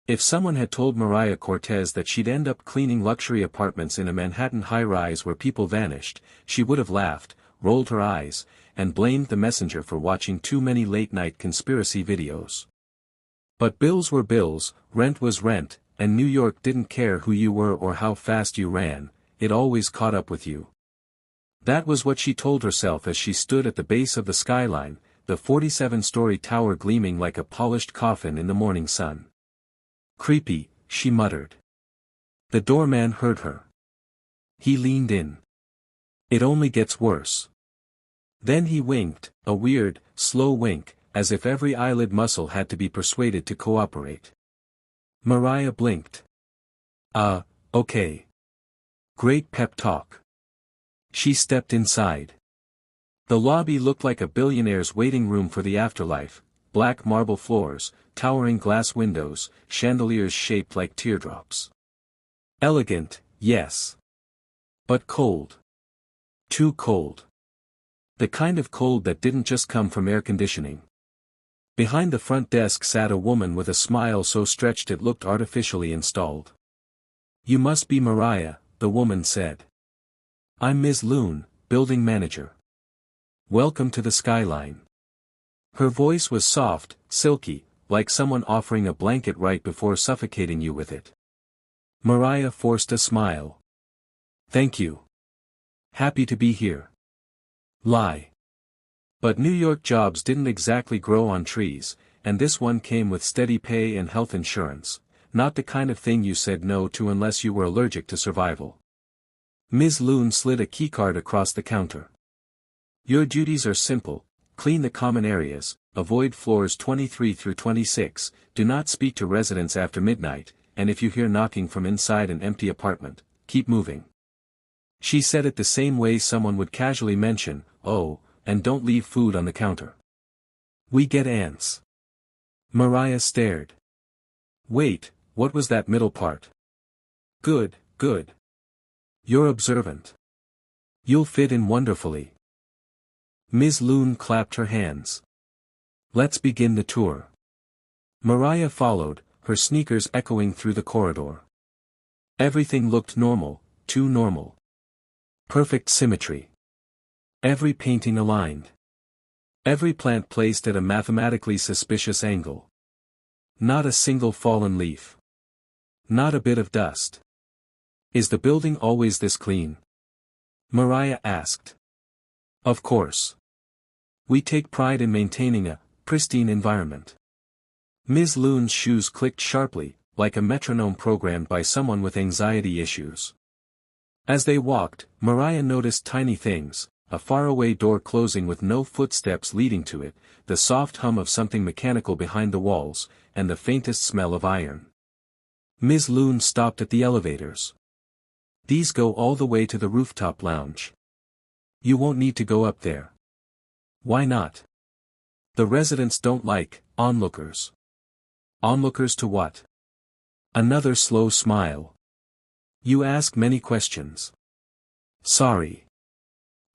If someone had told Mariah Cortez that she'd end up cleaning luxury apartments in a Manhattan high-rise where people vanished, she would have laughed, rolled her eyes, and blamed the messenger for watching too many late-night conspiracy videos. But bills were bills, rent was rent, and New York didn't care who you were or how fast you ran, it always caught up with you. That was what she told herself as she stood at the base of the skyline, the 47-story tower gleaming like a polished coffin in the morning sun. "Creepy," she muttered. The doorman heard her. He leaned in. "It only gets worse." Then he winked, a weird, slow wink, as if every eyelid muscle had to be persuaded to cooperate. Mariah blinked. Okay. Great pep talk." She stepped inside. The lobby looked like a billionaire's waiting room for the afterlife, black marble floors, towering glass windows, chandeliers shaped like teardrops. Elegant, yes. But cold. Too cold. The kind of cold that didn't just come from air conditioning. Behind the front desk sat a woman with a smile so stretched it looked artificially installed. "You must be Mariah," the woman said. "I'm Ms. Loon, building manager. Welcome to the skyline." Her voice was soft, silky, like someone offering a blanket right before suffocating you with it. Mariah forced a smile. "Thank you. Happy to be here." Lie. But New York jobs didn't exactly grow on trees, and this one came with steady pay and health insurance, not the kind of thing you said no to unless you were allergic to survival. Ms. Loon slid a keycard across the counter. "Your duties are simple: clean the common areas, avoid floors 23 through 26, do not speak to residents after midnight, and if you hear knocking from inside an empty apartment, keep moving." She said it the same way someone would casually mention, "Oh, and don't leave food on the counter. We get ants." Mariah stared. "Wait, what was that middle part?" Good. You're observant. You'll fit in wonderfully." Ms. Loon clapped her hands. "Let's begin the tour." Mariah followed, her sneakers echoing through the corridor. Everything looked normal, too normal. Perfect symmetry. Every painting aligned. Every plant placed at a mathematically suspicious angle. Not a single fallen leaf. Not a bit of dust. "Is the building always this clean?" Mariah asked. "Of course. We take pride in maintaining a pristine environment." Ms. Loon's shoes clicked sharply, like a metronome programmed by someone with anxiety issues. As they walked, Mariah noticed tiny things: a faraway door closing with no footsteps leading to it, the soft hum of something mechanical behind the walls, and the faintest smell of iron. Ms. Loon stopped at the elevators. "These go all the way to the rooftop lounge. You won't need to go up there." "Why not?" "The residents don't like onlookers." "Onlookers to what?" Another slow smile. "You ask many questions." "Sorry.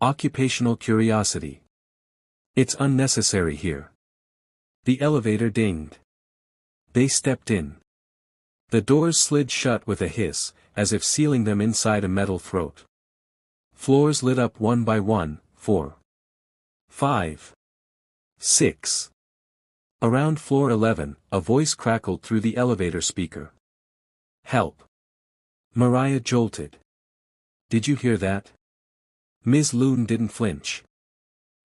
Occupational curiosity. It's unnecessary here." The elevator dinged. They stepped in. The doors slid shut with a hiss, as if sealing them inside a metal throat. Floors lit up one by one, 4, 5, 6. Around floor 11, a voice crackled through the elevator speaker. "Help." Mariah jolted. "Did you hear that?" Ms. Loon didn't flinch.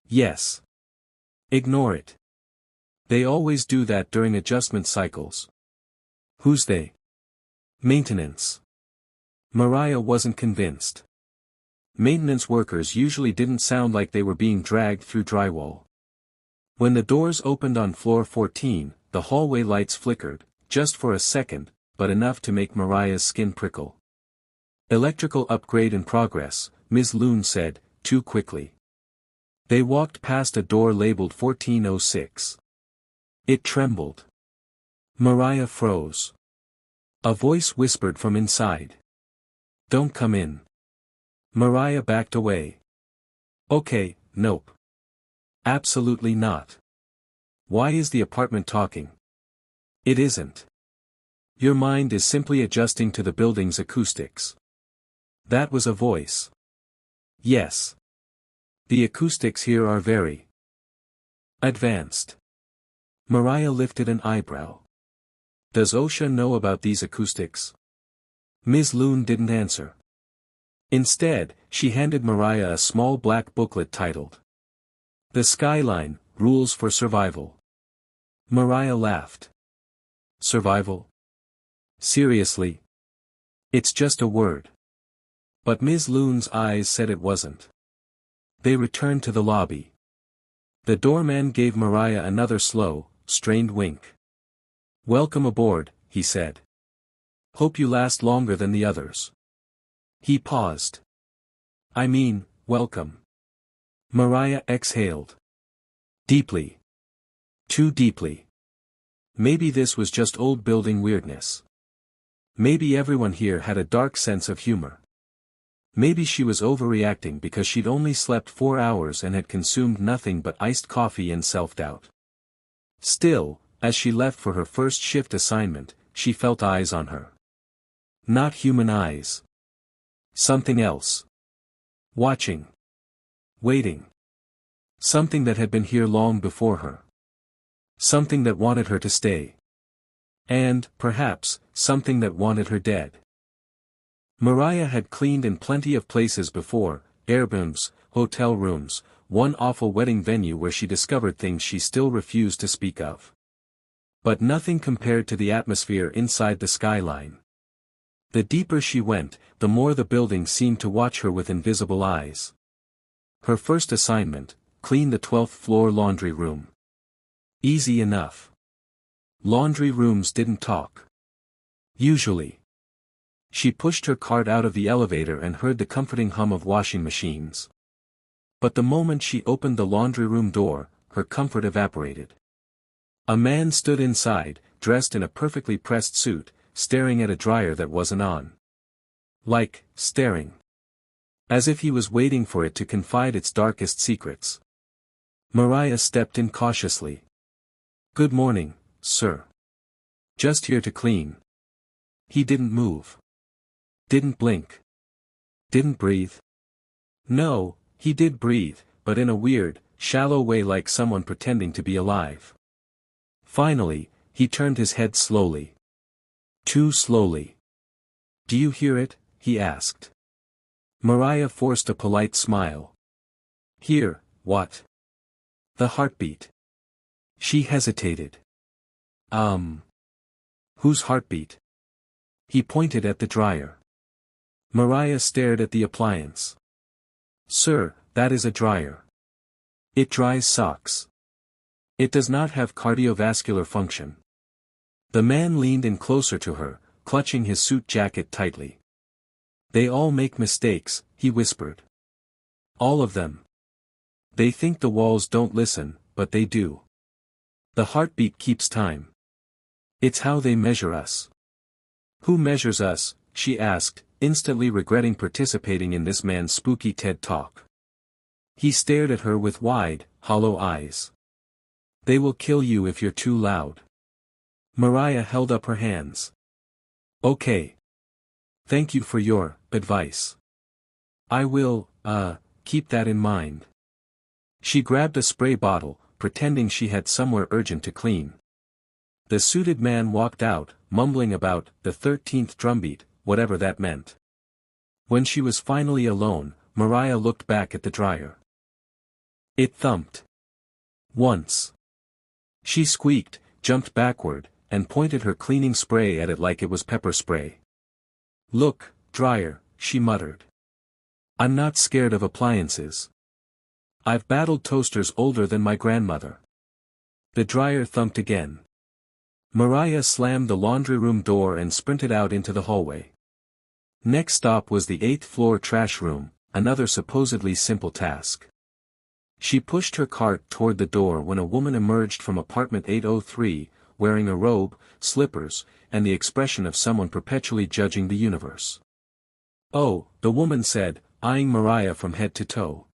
"Yes. Ignore it. They always do that during adjustment cycles." "Who's they?" "Maintenance." Mariah wasn't convinced. Maintenance workers usually didn't sound like they were being dragged through drywall. When the doors opened on floor 14, the hallway lights flickered, just for a second, but enough to make Mariah's skin prickle. "Electrical upgrade in progress," Ms. Loon said, too quickly. They walked past a door labeled 1406. It trembled. Mariah froze. A voice whispered from inside. "Don't come in." Mariah backed away. "Okay, nope. Absolutely not. Why is the apartment talking?" "It isn't. Your mind is simply adjusting to the building's acoustics. That was a voice. Yes. The acoustics here are very advanced. Mariah lifted an eyebrow. Does OSHA know about these acoustics? Ms. Loon didn't answer. Instead, she handed Mariah a small black booklet titled The Skyline, Rules for Survival. Mariah laughed. Survival? Seriously? It's just a word. But Ms. Loon's eyes said it wasn't. They returned to the lobby. The doorman gave Mariah another slow, strained wink. Welcome aboard, he said. Hope you last longer than the others. He paused. I mean, welcome. Mariah exhaled. Deeply. Too deeply. Maybe this was just old building weirdness. Maybe everyone here had a dark sense of humor. Maybe she was overreacting because she'd only slept 4 hours and had consumed nothing but iced coffee and self-doubt. Still, as she left for her first shift assignment, she felt eyes on her. Not human eyes. Something else. Watching. Waiting. Something that had been here long before her. Something that wanted her to stay. And, perhaps, something that wanted her dead. Mariah had cleaned in plenty of places before, airbnbs, hotel rooms, one awful wedding venue where she discovered things she still refused to speak of. But nothing compared to the atmosphere inside the Skyline. The deeper she went, the more the building seemed to watch her with invisible eyes. Her first assignment, clean the 12th floor laundry room. Easy enough. Laundry rooms didn't talk. Usually. She pushed her cart out of the elevator and heard the comforting hum of washing machines. But the moment she opened the laundry room door, her comfort evaporated. A man stood inside, dressed in a perfectly pressed suit, staring at a dryer that wasn't on. Like, staring. As if he was waiting for it to confide its darkest secrets. Mariah stepped in cautiously. Good morning, sir. Just here to clean. He didn't move. Didn't blink. Didn't breathe. No, he did breathe, but in a weird, shallow way like someone pretending to be alive. Finally, he turned his head slowly. Too slowly. Do you hear it? He asked. Mariah forced a polite smile. Hear, what? The heartbeat. She hesitated. Whose heartbeat? He pointed at the dryer. Mariah stared at the appliance. Sir, that is a dryer. It dries socks. It does not have cardiovascular function. The man leaned in closer to her, clutching his suit jacket tightly. They all make mistakes, he whispered. All of them. They think the walls don't listen, but they do. The heartbeat keeps time. It's how they measure us. Who measures us? She asked, instantly regretting participating in this man's spooky TED Talk. He stared at her with wide, hollow eyes. They will kill you if you're too loud. Mariah held up her hands. Okay. Thank you for your advice. I will, keep that in mind. She grabbed a spray bottle, pretending she had somewhere urgent to clean. The suited man walked out, mumbling about the 13th drumbeat, whatever that meant. When she was finally alone, Mariah looked back at the dryer. It thumped. Once. She squeaked, jumped backward, and pointed her cleaning spray at it like it was pepper spray. Look, dryer, she muttered. I'm not scared of appliances. I've battled toasters older than my grandmother. The dryer thumped again. Mariah slammed the laundry room door and sprinted out into the hallway. Next stop was the 8th floor trash room, another supposedly simple task. She pushed her cart toward the door when a woman emerged from apartment 803, wearing a robe, slippers, and the expression of someone perpetually judging the universe. Oh, the woman said, eyeing Mariah from head to toe.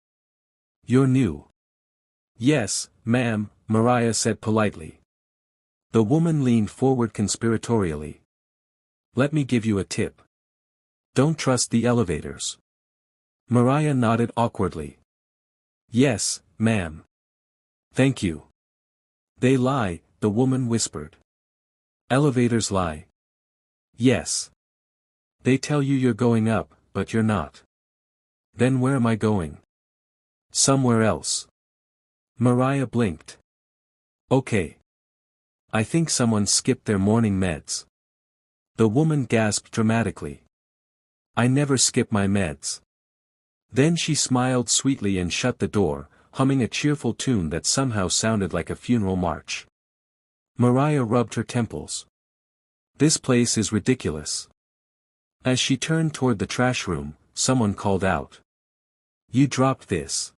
You're new. Yes, ma'am, Mariah said politely. The woman leaned forward conspiratorially. Let me give you a tip. Don't trust the elevators. Mariah nodded awkwardly. Yes, ma'am. Thank you. They lie, the woman whispered. Elevators lie. Yes. They tell you you're going up, but you're not. Then where am I going? Somewhere else. Mariah blinked. Okay. I think someone skipped their morning meds. The woman gasped dramatically. I never skip my meds. Then she smiled sweetly and shut the door, humming a cheerful tune that somehow sounded like a funeral march. Mariah rubbed her temples. This place is ridiculous. As she turned toward the trash room, someone called out. You dropped this.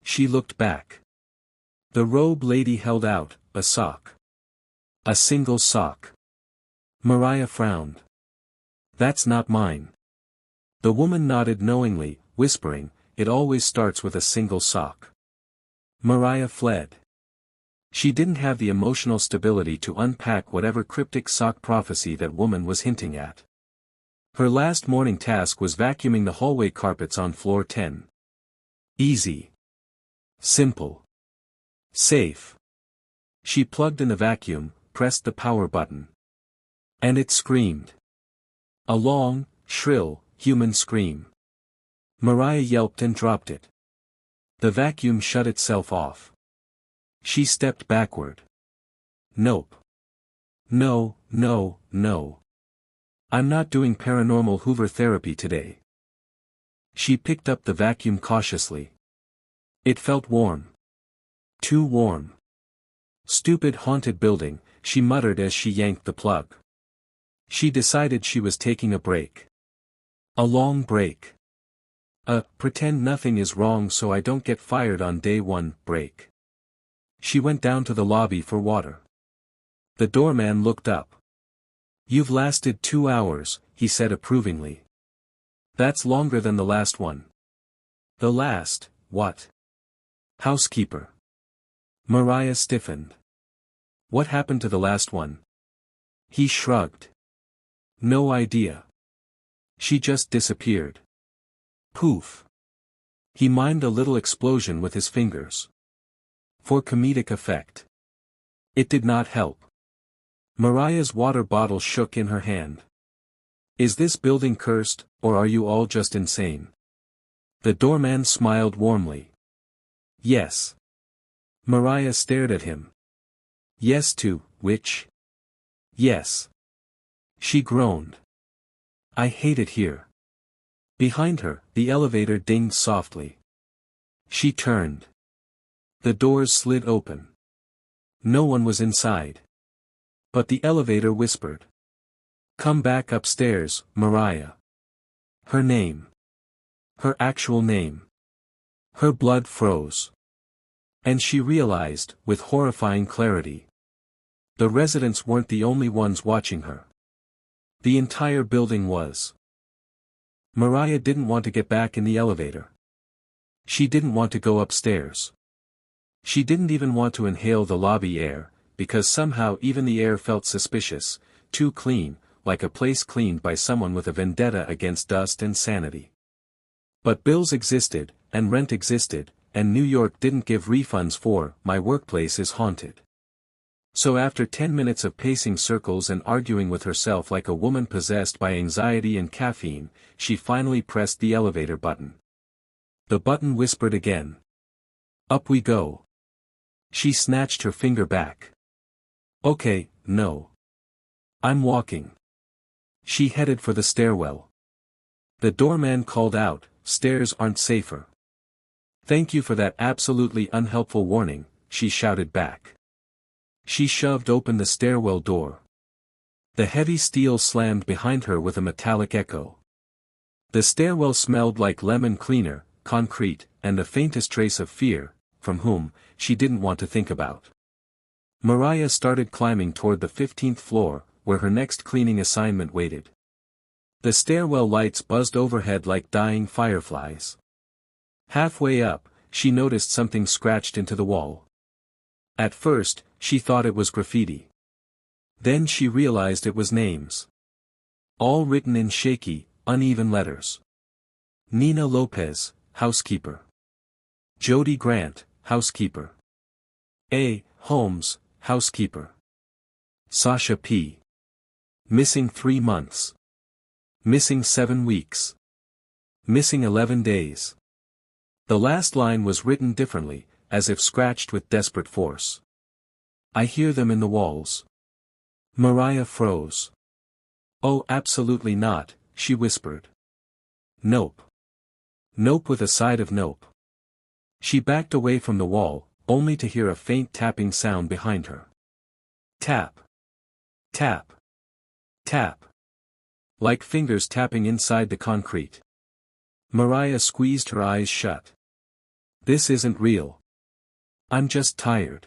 She looked back. The robe lady held out a sock. A single sock. Mariah frowned. That's not mine. The woman nodded knowingly, whispering, it always starts with a single sock. Mariah fled. She didn't have the emotional stability to unpack whatever cryptic sock prophecy that woman was hinting at. Her last morning task was vacuuming the hallway carpets on floor 10. Easy. Simple. Safe. She plugged in the vacuum, pressed the power button. And it screamed. A long, shrill, human scream. Mariah yelped and dropped it. The vacuum shut itself off. She stepped backward. Nope. No, no, no. I'm not doing paranormal Hoover therapy today. She picked up the vacuum cautiously. It felt warm. Too warm. Stupid haunted building, she muttered as she yanked the plug. She decided she was taking a break. A long break. Pretend nothing is wrong so I don't get fired on day one, break. She went down to the lobby for water. The doorman looked up. You've lasted 2 hours, he said approvingly. That's longer than the last one. The last, what? Housekeeper. Mariah stiffened. What happened to the last one? He shrugged. No idea. She just disappeared. Poof. He mimed a little explosion with his fingers. For comedic effect. It did not help. Mariah's water bottle shook in her hand. Is this building cursed, or are you all just insane? The doorman smiled warmly. Yes. Mariah stared at him. Yes to, which? Yes. She groaned. I hate it here. Behind her, the elevator dinged softly. She turned. The doors slid open. No one was inside. But the elevator whispered. Come back upstairs, Mariah. Her name. Her actual name. Her blood froze. And she realized, with horrifying clarity. The residents weren't the only ones watching her. The entire building was. Mariah didn't want to get back in the elevator. She didn't want to go upstairs. She didn't even want to inhale the lobby air, because somehow even the air felt suspicious, too clean, like a place cleaned by someone with a vendetta against dust and sanity. But bills existed, and rent existed, and New York didn't give refunds for, my workplace is haunted. So after 10 minutes of pacing circles and arguing with herself like a woman possessed by anxiety and caffeine, she finally pressed the elevator button. The button whispered again. Up we go. She snatched her finger back. Okay, no. I'm walking. She headed for the stairwell. The doorman called out, stairs aren't safer. Thank you for that absolutely unhelpful warning, she shouted back. She shoved open the stairwell door. The heavy steel slammed behind her with a metallic echo. The stairwell smelled like lemon cleaner, concrete, and the faintest trace of fear, from whom, she didn't want to think about. Mariah started climbing toward the 15th floor, where her next cleaning assignment waited. The stairwell lights buzzed overhead like dying fireflies. Halfway up, she noticed something scratched into the wall. At first, she thought it was graffiti. Then she realized it was names. All written in shaky, uneven letters. Nina Lopez, housekeeper. Jody Grant, housekeeper. A. Holmes, housekeeper. Sasha P. Missing 3 months. Missing 7 weeks. Missing 11 days. The last line was written differently, as if scratched with desperate force. I hear them in the walls. Mariah froze. Oh, absolutely not, she whispered. Nope. Nope with a side of nope. She backed away from the wall, only to hear a faint tapping sound behind her. Tap. Tap. Tap. Like fingers tapping inside the concrete. Mariah squeezed her eyes shut. This isn't real. I'm just tired.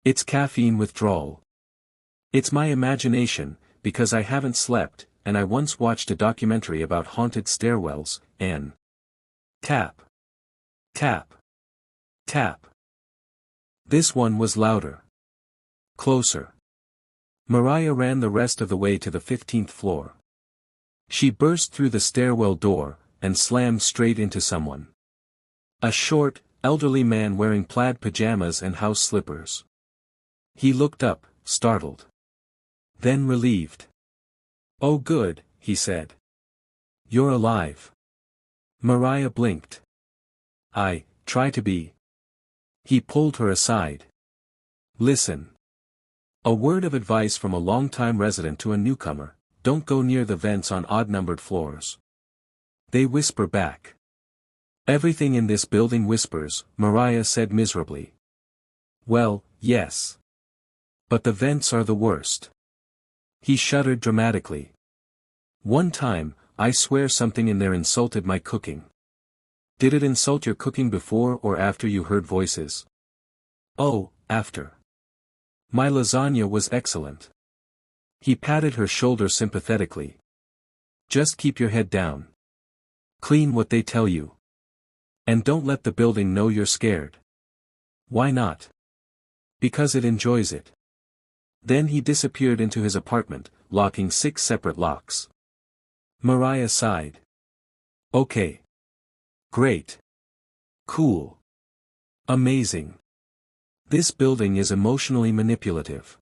It's caffeine withdrawal. It's my imagination, because I haven't slept, and I once watched a documentary about haunted stairwells, and tap. Tap. Tap. This one was louder. Closer. Mariah ran the rest of the way to the 15th floor. She burst through the stairwell door, and slammed straight into someone. A short, elderly man wearing plaid pajamas and house slippers. He looked up, startled. Then relieved. Oh good, he said. You're alive. Mariah blinked. I try to be. He pulled her aside. Listen. A word of advice from a long-time resident to a newcomer: don't go near the vents on odd-numbered floors. They whisper back. Everything in this building whispers, Mariah said miserably. Well, yes. But the vents are the worst. He shuddered dramatically. One time, I swear something in there insulted my cooking. Did it insult your cooking before or after you heard voices? Oh, after. My lasagna was excellent. He patted her shoulder sympathetically. Just keep your head down. Clean what they tell you. And don't let the building know you're scared. Why not? Because it enjoys it. Then he disappeared into his apartment, locking 6 separate locks. Mariah sighed. Okay. Great. Cool. Amazing. This building is emotionally manipulative.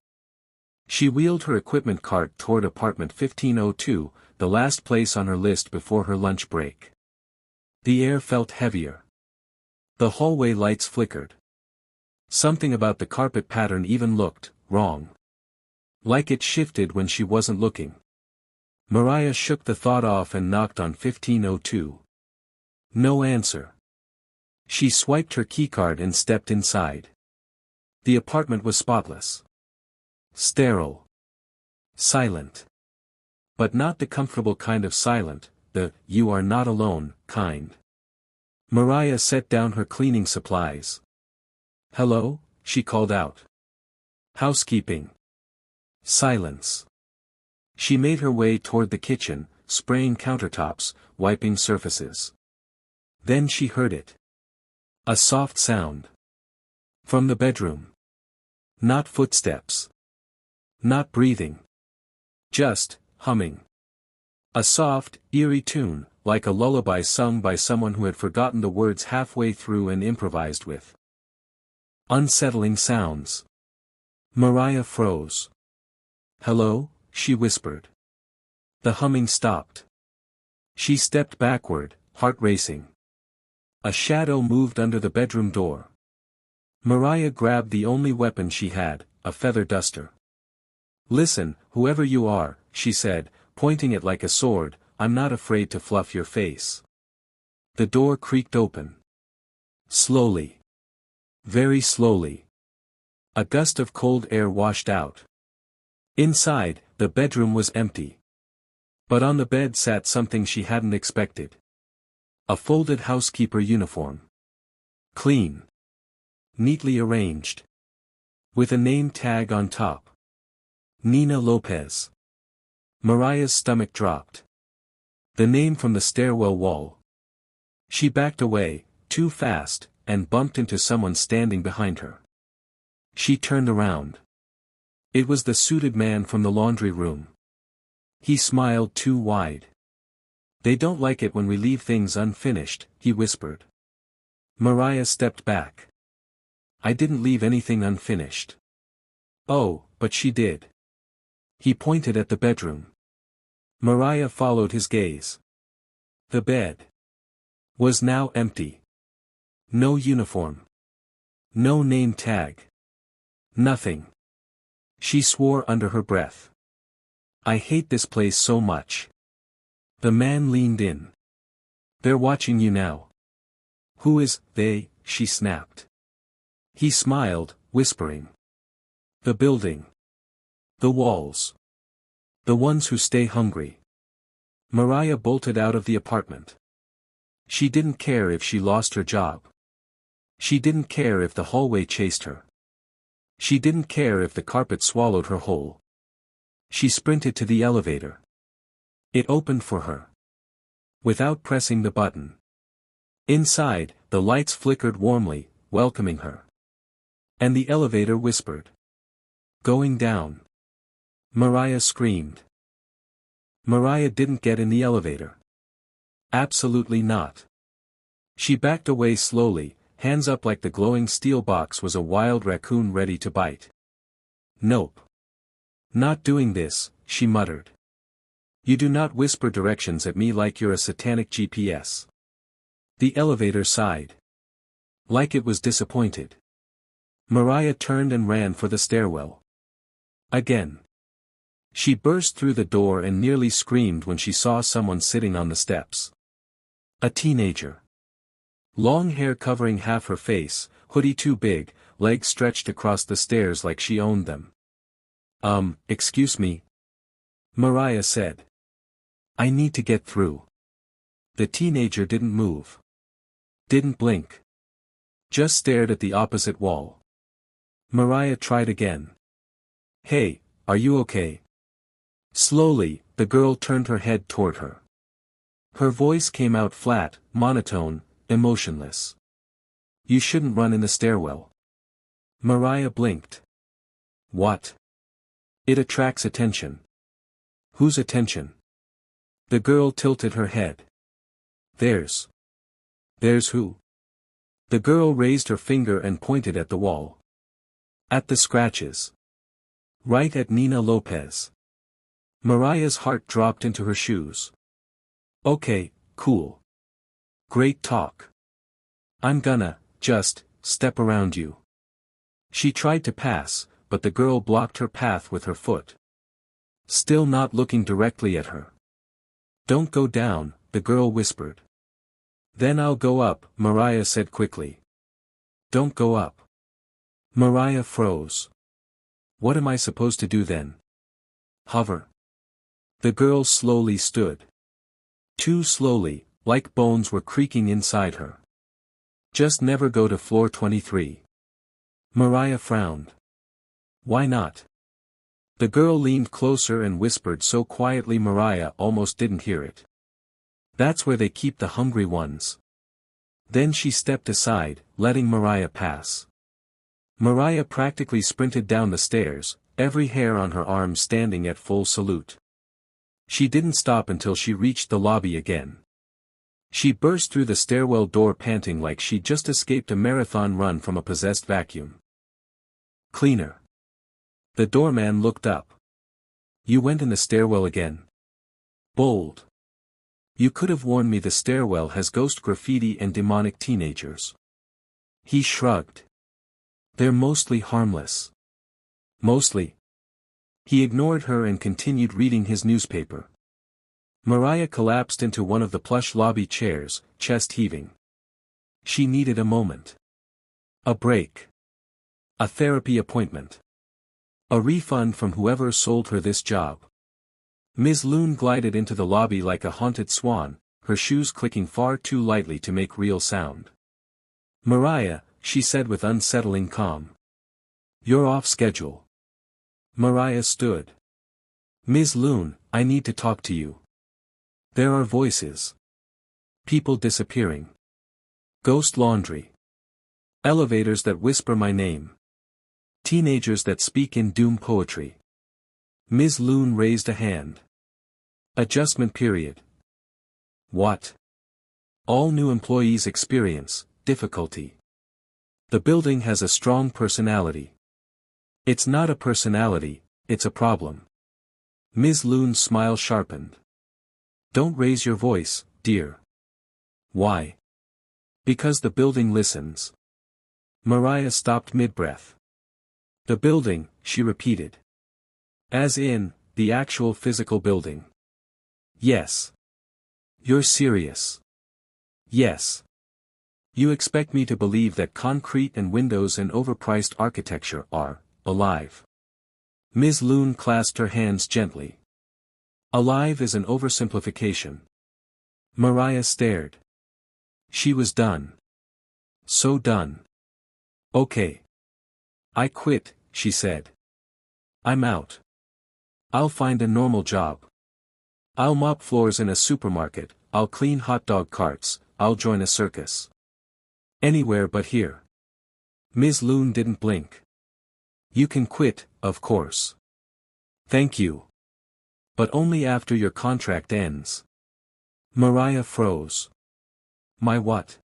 She wheeled her equipment cart toward apartment 1502, the last place on her list before her lunch break. The air felt heavier. The hallway lights flickered. Something about the carpet pattern even looked wrong. Like it shifted when she wasn't looking. Mariah shook the thought off and knocked on 1502. No answer. She swiped her keycard and stepped inside. The apartment was spotless. Sterile. Silent. But not the comfortable kind of silent, the "you are not alone" kind. Mariah set down her cleaning supplies. Hello, she called out. Housekeeping. Silence. She made her way toward the kitchen, spraying countertops, wiping surfaces. Then she heard it. A soft sound. From the bedroom. Not footsteps. Not breathing. Just humming. A soft, eerie tune, like a lullaby sung by someone who had forgotten the words halfway through and improvised with. Unsettling sounds. Mariah froze. Hello, she whispered. The humming stopped. She stepped backward, heart racing. A shadow moved under the bedroom door. Mariah grabbed the only weapon she had, a feather duster. Listen, whoever you are, she said, pointing it like a sword, I'm not afraid to fluff your face. The door creaked open. Slowly. Very slowly. A gust of cold air washed out. Inside, the bedroom was empty. But on the bed sat something she hadn't expected. A folded housekeeper uniform. Clean. Neatly arranged. With a name tag on top. Nina Lopez. Mariah's stomach dropped. The name from the stairwell wall. She backed away, too fast, and bumped into someone standing behind her. She turned around. It was the suited man from the laundry room. He smiled too wide. They don't like it when we leave things unfinished, he whispered. Mariah stepped back. I didn't leave anything unfinished. Oh, but she did. He pointed at the bedroom. Mariah followed his gaze. The bed was now empty. No uniform. No name tag. Nothing. She swore under her breath. I hate this place so much. The man leaned in. They're watching you now. Who is they? She snapped. He smiled, whispering. The building. The walls. The ones who stay hungry. Mariah bolted out of the apartment. She didn't care if she lost her job. She didn't care if the hallway chased her. She didn't care if the carpet swallowed her whole. She sprinted to the elevator. It opened for her. Without pressing the button. Inside, the lights flickered warmly, welcoming her. And the elevator whispered. Going down. Mariah screamed. Mariah didn't get in the elevator. Absolutely not. She backed away slowly, hands up like the glowing steel box was a wild raccoon ready to bite. Nope. Not doing this, she muttered. You do not whisper directions at me like you're a satanic GPS. The elevator sighed. Like it was disappointed. Mariah turned and ran for the stairwell. Again. She burst through the door and nearly screamed when she saw someone sitting on the steps. A teenager. Long hair covering half her face, hoodie too big, legs stretched across the stairs like she owned them. Excuse me? Mariah said. I need to get through. The teenager didn't move. Didn't blink. Just stared at the opposite wall. Mariah tried again. Hey, are you okay? Slowly, the girl turned her head toward her. Her voice came out flat, monotone, emotionless. You shouldn't run in the stairwell. Mariah blinked. What? It attracts attention. Whose attention? The girl tilted her head. Theirs. Theirs who? The girl raised her finger and pointed at the wall. At the scratches. Right at Nina Lopez. Mariah's heart dropped into her shoes. Okay, cool. Great talk. I'm gonna, just, step around you. She tried to pass, but the girl blocked her path with her foot. Still not looking directly at her. Don't go down, the girl whispered. Then I'll go up, Mariah said quickly. Don't go up. Mariah froze. What am I supposed to do then? Hover. The girl slowly stood. Too slowly, like bones were creaking inside her. Just never go to floor 23. Mariah frowned. Why not? The girl leaned closer and whispered so quietly Mariah almost didn't hear it. That's where they keep the hungry ones. Then she stepped aside, letting Mariah pass. Mariah practically sprinted down the stairs, every hair on her arm standing at full salute. She didn't stop until she reached the lobby again. She burst through the stairwell door panting like she'd just escaped a marathon run from a possessed vacuum. Cleaner. The doorman looked up. You went in the stairwell again. Bold. You could have warned me the stairwell has ghost graffiti and demonic teenagers. He shrugged. They're mostly harmless. Mostly. He ignored her and continued reading his newspaper. Mariah collapsed into one of the plush lobby chairs, chest heaving. She needed a moment. A break. A therapy appointment. A refund from whoever sold her this job. Ms. Loon glided into the lobby like a haunted swan, her shoes clicking far too lightly to make real sound. Mariah, she said with unsettling calm. You're off schedule. Mariah stood. Ms. Loon, I need to talk to you. There are voices. People disappearing. Ghost laundry. Elevators that whisper my name. Teenagers that speak in doom poetry. Ms. Loon raised a hand. Adjustment period. What? All new employees experience difficulty. The building has a strong personality. It's not a personality, it's a problem. Ms. Loon's smile sharpened. Don't raise your voice, dear. Why? Because the building listens. Mariah stopped mid-breath. The building, she repeated. As in, the actual physical building. Yes. You're serious. Yes. You expect me to believe that concrete and windows and overpriced architecture are alive. Ms. Loon clasped her hands gently. Alive is an oversimplification. Mariah stared. She was done. So done. Okay. I quit, she said. I'm out. I'll find a normal job. I'll mop floors in a supermarket, I'll clean hot dog carts, I'll join a circus. Anywhere but here. Ms. Loon didn't blink. You can quit, of course. Thank you. But only after your contract ends. Mariah froze. My what?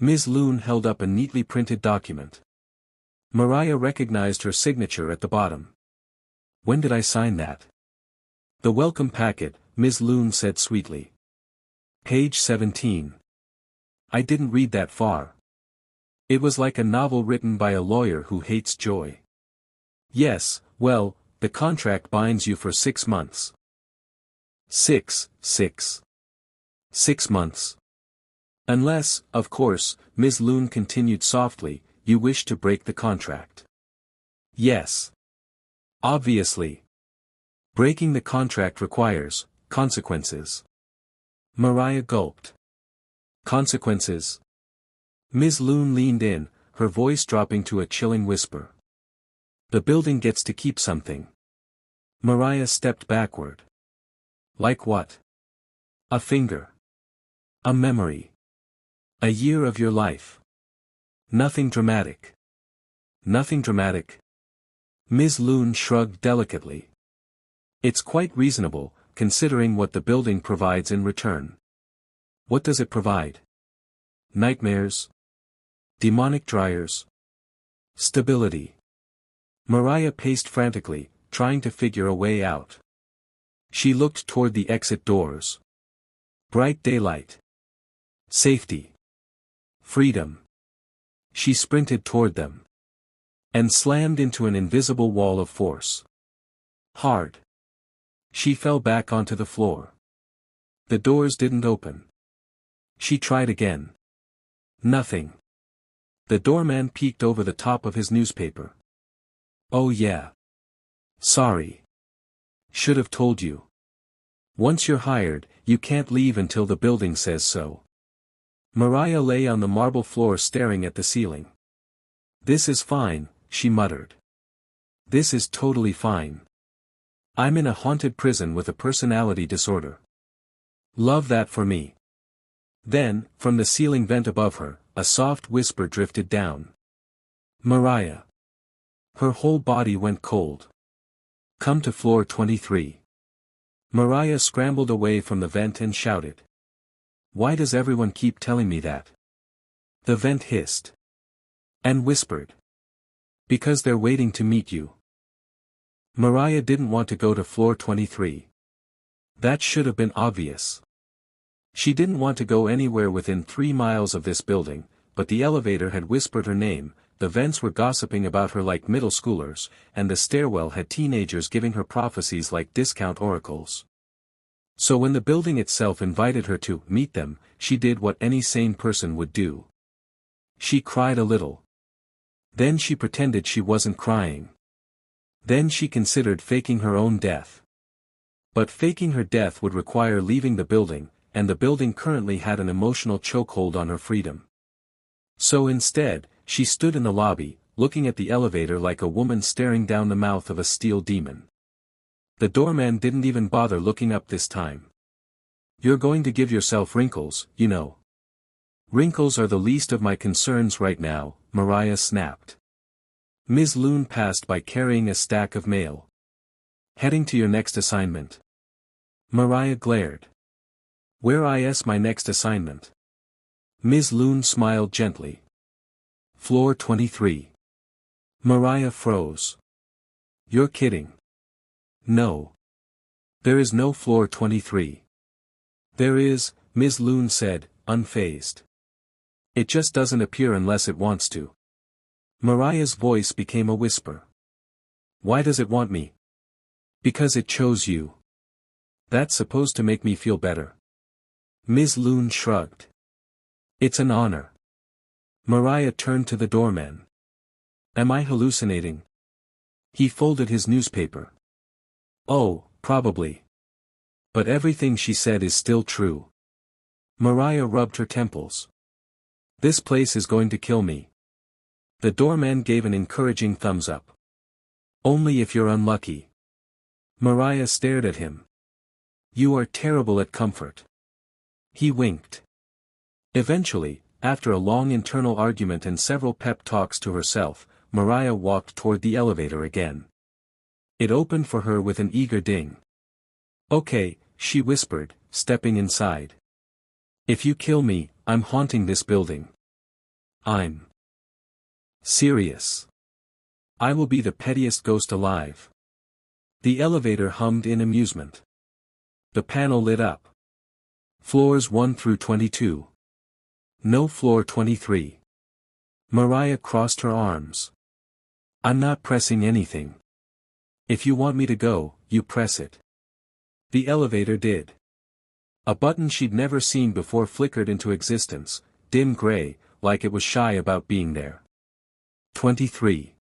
Ms. Loon held up a neatly printed document. Mariah recognized her signature at the bottom. When did I sign that? The welcome packet, Ms. Loon said sweetly. Page 17. I didn't read that far. It was like a novel written by a lawyer who hates joy. Yes, well, the contract binds you for 6 months. 6 months. Unless, of course, Ms. Loon continued softly, you wish to break the contract. Yes. Obviously. Breaking the contract requires consequences. Mariah gulped. Consequences? Ms. Loon leaned in, her voice dropping to a chilling whisper. The building gets to keep something. Mariah stepped backward. Like what? A finger. A memory. A year of your life. Nothing dramatic. Nothing dramatic. Ms. Loon shrugged delicately. It's quite reasonable, considering what the building provides in return. What does it provide? Nightmares? Demonic dryers? Stability. Mariah paced frantically, trying to figure a way out. She looked toward the exit doors. Bright daylight. Safety. Freedom. She sprinted toward them. And slammed into an invisible wall of force. Hard. She fell back onto the floor. The doors didn't open. She tried again. Nothing. The doorman peeked over the top of his newspaper. Oh yeah. Sorry. Should have told you. Once you're hired, you can't leave until the building says so. Mariah lay on the marble floor staring at the ceiling. This is fine, she muttered. This is totally fine. I'm in a haunted prison with a personality disorder. Love that for me. Then, from the ceiling vent above her, a soft whisper drifted down. Mariah. Her whole body went cold. Come to floor 23. Mariah scrambled away from the vent and shouted. Why does everyone keep telling me that? The vent hissed. And whispered. Because they're waiting to meet you. Mariah didn't want to go to floor 23. That should have been obvious. She didn't want to go anywhere within 3 miles of this building, but the elevator had whispered her name, the vents were gossiping about her like middle schoolers, and the stairwell had teenagers giving her prophecies like discount oracles. So when the building itself invited her to meet them, she did what any sane person would do. She cried a little. Then she pretended she wasn't crying. Then she considered faking her own death. But faking her death would require leaving the building, and the building currently had an emotional chokehold on her freedom. So instead, she stood in the lobby, looking at the elevator like a woman staring down the mouth of a steel demon. The doorman didn't even bother looking up this time. You're going to give yourself wrinkles, you know. Wrinkles are the least of my concerns right now, Mariah snapped. Ms. Loon passed by carrying a stack of mail. Heading to your next assignment. Mariah glared. Where is my next assignment? Ms. Loon smiled gently. Floor 23. Mariah froze. You're kidding. No. There is no floor 23. There is, Ms. Loon said, unfazed. It just doesn't appear unless it wants to. Mariah's voice became a whisper. Why does it want me? Because it chose you. That's supposed to make me feel better. Ms. Loon shrugged. It's an honor. Mariah turned to the doorman. Am I hallucinating? He folded his newspaper. Oh, probably. But everything she said is still true. Mariah rubbed her temples. This place is going to kill me. The doorman gave an encouraging thumbs up. Only if you're unlucky. Mariah stared at him. You are terrible at comfort. He winked. Eventually, after a long internal argument and several pep talks to herself, Mariah walked toward the elevator again. It opened for her with an eager ding. Okay, she whispered, stepping inside. If you kill me, I'm haunting this building. I'm serious. I will be the pettiest ghost alive. The elevator hummed in amusement. The panel lit up. Floors 1 through 22. No floor 23. Mariah crossed her arms. I'm not pressing anything. If you want me to go, you press it. The elevator did. A button she'd never seen before flickered into existence, dim gray, like it was shy about being there. 23.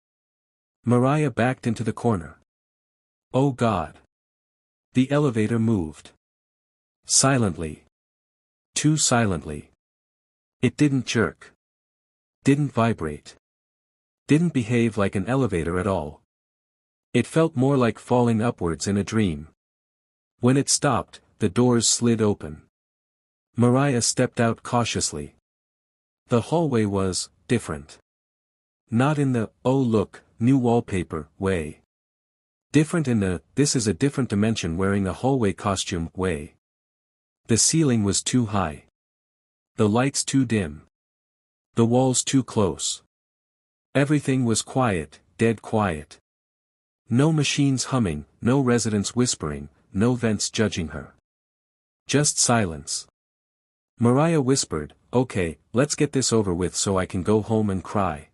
Mariah backed into the corner. Oh God. The elevator moved. Silently. Too silently. It didn't jerk. Didn't vibrate. Didn't behave like an elevator at all. It felt more like falling upwards in a dream. When it stopped, the doors slid open. Mariah stepped out cautiously. The hallway was different. Not in the, oh look, new wallpaper, way. Different in the, this is a different dimension wearing a hallway costume, way. The ceiling was too high. The lights too dim. The walls too close. Everything was quiet, dead quiet. No machines humming, no residents whispering, no vents judging her. Just silence. Mariah whispered, okay, let's get this over with so I can go home and cry.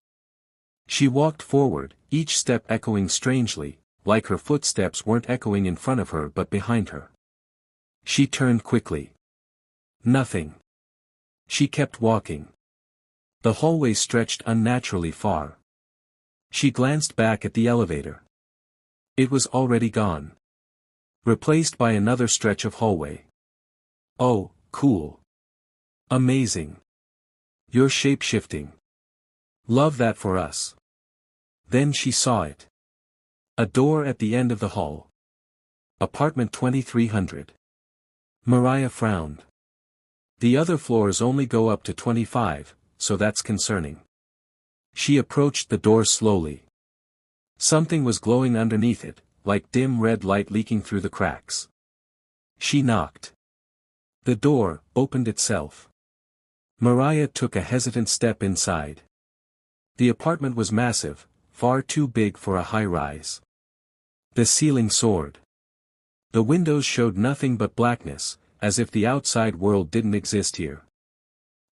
She walked forward, each step echoing strangely, like her footsteps weren't echoing in front of her but behind her. She turned quickly. Nothing. She kept walking. The hallway stretched unnaturally far. She glanced back at the elevator. It was already gone. Replaced by another stretch of hallway. Oh, cool. Amazing. You're shape-shifting. Love that for us. Then she saw it. A door at the end of the hall. Apartment 2300. Mariah frowned. The other floors only go up to 25, so that's concerning. She approached the door slowly. Something was glowing underneath it, like dim red light leaking through the cracks. She knocked. The door opened itself. Mariah took a hesitant step inside. The apartment was massive, far too big for a high-rise. The ceiling soared. The windows showed nothing but blackness, as if the outside world didn't exist here.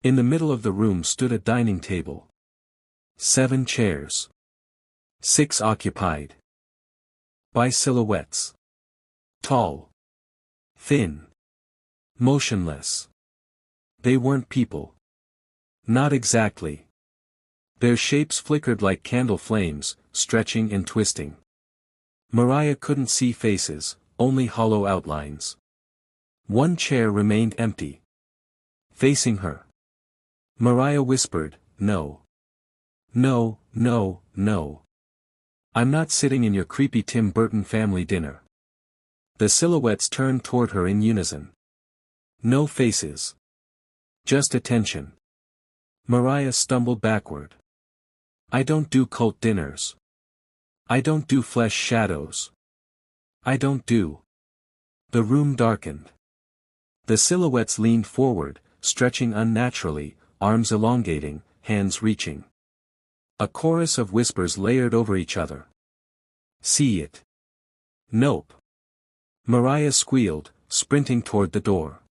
In the middle of the room stood a dining table. 7 chairs. 6 occupied. By silhouettes. Tall. Thin. Motionless. They weren't people. Not exactly. Their shapes flickered like candle flames, stretching and twisting. Mariah couldn't see faces, only hollow outlines. One chair remained empty. Facing her. Mariah whispered, no. No, no, no. I'm not sitting in your creepy Tim Burton family dinner. The silhouettes turned toward her in unison. No faces. Just attention. Mariah stumbled backward. I don't do cult dinners. I don't do flesh shadows. I don't do. The room darkened. The silhouettes leaned forward, stretching unnaturally, arms elongating, hands reaching. A chorus of whispers layered over each other. See it. Nope. Mariah squealed, sprinting toward the door.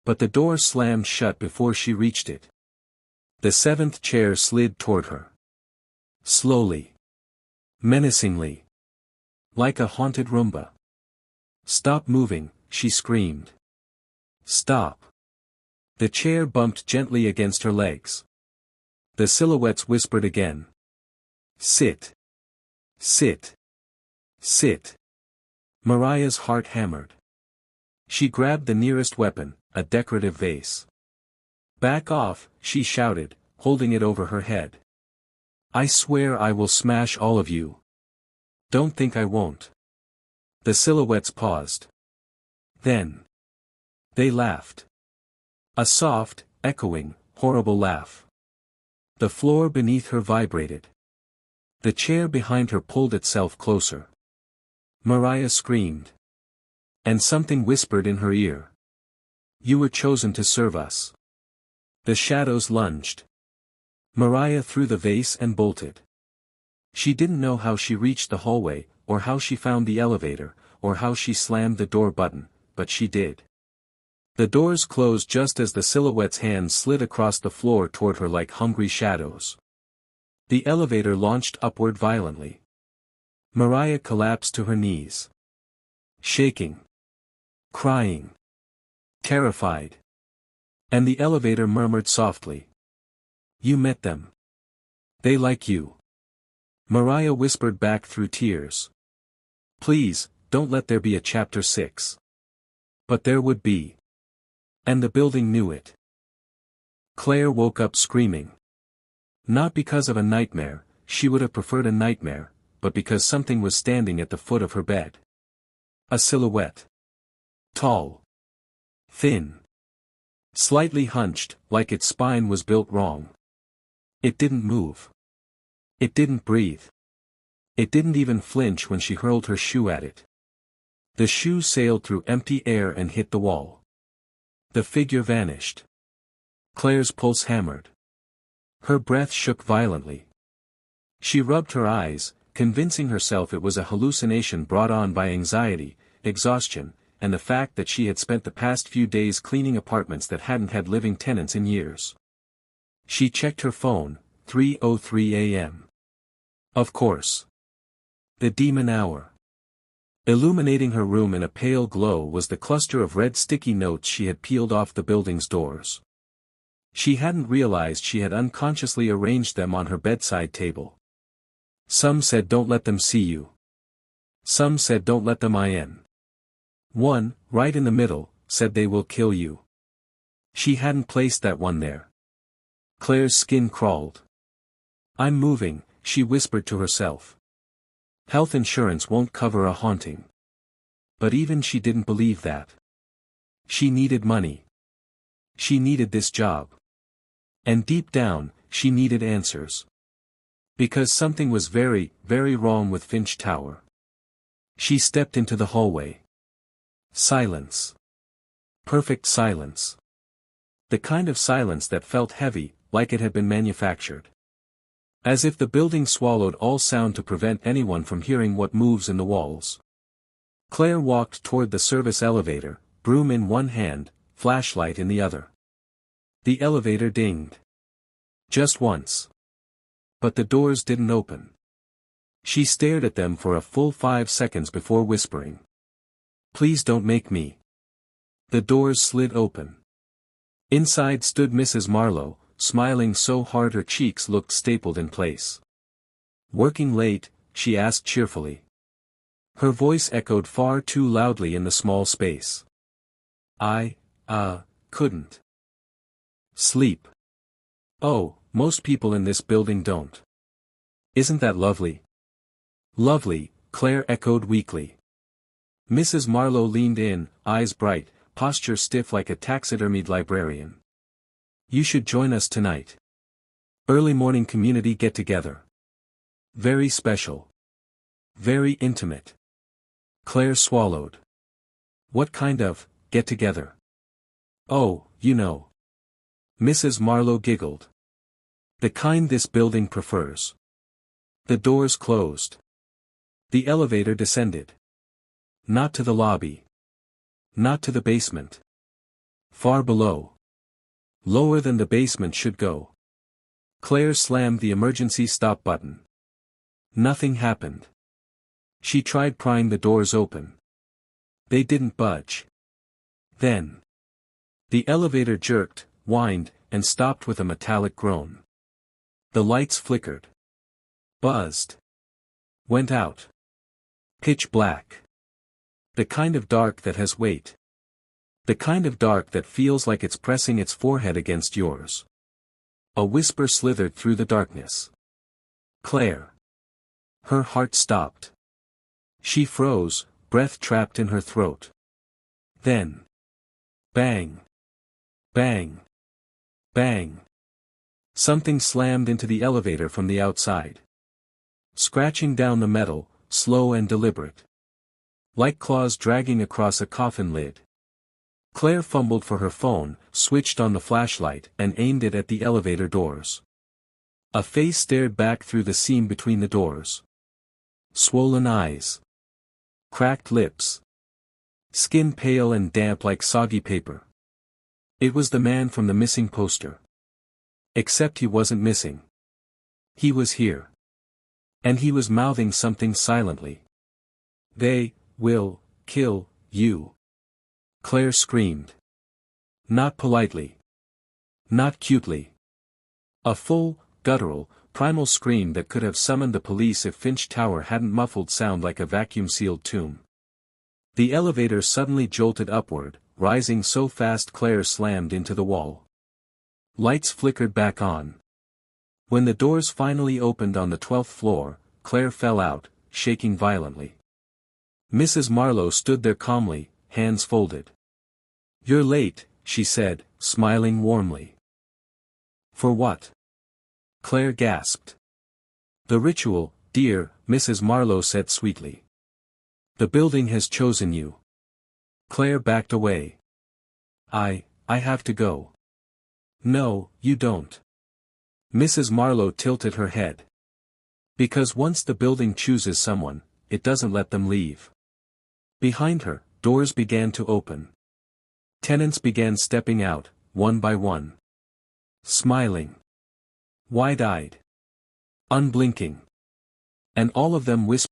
But the door slammed shut before she reached it. The seventh chair slid toward her. Slowly. Menacingly. Like a haunted Roomba. Stop moving, she screamed. Stop. The chair bumped gently against her legs. The silhouettes whispered again. Sit. Sit. Sit. Mariah's heart hammered. She grabbed the nearest weapon, a decorative vase. Back off, she shouted, holding it over her head. I swear I will smash all of you. Don't think I won't. The silhouettes paused. Then. They laughed. A soft, echoing, horrible laugh. The floor beneath her vibrated. The chair behind her pulled itself closer. Mariah screamed. And something whispered in her ear. You were chosen to serve us. The shadows lunged. Mariah threw the vase and bolted. She didn't know how she reached the hallway, or how she found the elevator, or how she slammed the door button, but she did. The doors closed just as the silhouette's hands slid across the floor toward her like hungry shadows. The elevator launched upward violently. Mariah collapsed to her knees. Shaking. Crying. Terrified. And the elevator murmured softly. You met them. They like you. Mariah whispered back through tears. Please, don't let there be a chapter 6. But there would be. And the building knew it. Claire woke up screaming. Not because of a nightmare, she would have preferred a nightmare, but because something was standing at the foot of her bed. A silhouette. Tall. Thin. Slightly hunched, like its spine was built wrong. It didn't move. It didn't breathe. It didn't even flinch when she hurled her shoe at it. The shoe sailed through empty air and hit the wall. The figure vanished. Claire's pulse hammered. Her breath shook violently. She rubbed her eyes, convincing herself it was a hallucination brought on by anxiety, exhaustion, and the fact that she had spent the past few days cleaning apartments that hadn't had living tenants in years. She checked her phone, 3:03 a.m. Of course. The demon hour. Illuminating her room in a pale glow was the cluster of red sticky notes she had peeled off the building's doors. She hadn't realized she had unconsciously arranged them on her bedside table. Some said don't let them see you. Some said don't let them in. One, right in the middle, said they will kill you. She hadn't placed that one there. Claire's skin crawled. I'm moving, she whispered to herself. Health insurance won't cover a haunting. But even she didn't believe that. She needed money. She needed this job. And deep down, she needed answers. Because something was very, very wrong with Finch Tower. She stepped into the hallway. Silence. Perfect silence. The kind of silence that felt heavy, like it had been manufactured. As if the building swallowed all sound to prevent anyone from hearing what moves in the walls. Claire walked toward the service elevator, broom in one hand, flashlight in the other. The elevator dinged. Just once. But the doors didn't open. She stared at them for a full 5 seconds before whispering. Please don't make me. The doors slid open. Inside stood Mrs. Marlowe, smiling so hard her cheeks looked stapled in place. Working late? She asked cheerfully. Her voice echoed far too loudly in the small space. I couldn't sleep. Oh, most people in this building don't. Isn't that lovely? Lovely, Claire echoed weakly. Mrs. Marlowe leaned in, eyes bright, posture stiff like a taxidermied librarian. You should join us tonight. Early morning community get-together. Very special. Very intimate. Claire swallowed. What kind of get-together? Oh, you know. Mrs. Marlowe giggled. The kind this building prefers. The doors closed. The elevator descended. Not to the lobby. Not to the basement. Far below. Lower than the basement should go. Claire slammed the emergency stop button. Nothing happened. She tried prying the doors open. They didn't budge. Then. The elevator jerked, whined, and stopped with a metallic groan. The lights flickered. Buzzed. Went out. Pitch black. The kind of dark that has weight. The kind of dark that feels like it's pressing its forehead against yours. A whisper slithered through the darkness. Claire. Her heart stopped. She froze, breath trapped in her throat. Then. Bang. Bang. Bang. Something slammed into the elevator from the outside. Scratching down the metal, slow and deliberate. Like claws dragging across a coffin lid. Claire fumbled for her phone, switched on the flashlight, and aimed it at the elevator doors. A face stared back through the seam between the doors. Swollen eyes. Cracked lips. Skin pale and damp like soggy paper. It was the man from the missing poster. Except he wasn't missing. He was here. And he was mouthing something silently. They will kill you. Claire screamed. Not politely. Not cutely. A full, guttural, primal scream that could have summoned the police if Finch Tower hadn't muffled sound like a vacuum-sealed tomb. The elevator suddenly jolted upward, rising so fast Claire slammed into the wall. Lights flickered back on. When the doors finally opened on the 12th floor, Claire fell out, shaking violently. Mrs. Marlowe stood there calmly, hands folded. You're late, she said, smiling warmly. For what? Claire gasped. The ritual, dear, Mrs. Marlowe said sweetly. The building has chosen you. Claire backed away. I have to go. No, you don't. Mrs. Marlowe tilted her head. Because once the building chooses someone, it doesn't let them leave. Behind her, doors began to open. Tenants began stepping out, one by one. Smiling. Wide-eyed. Unblinking. And all of them whispered.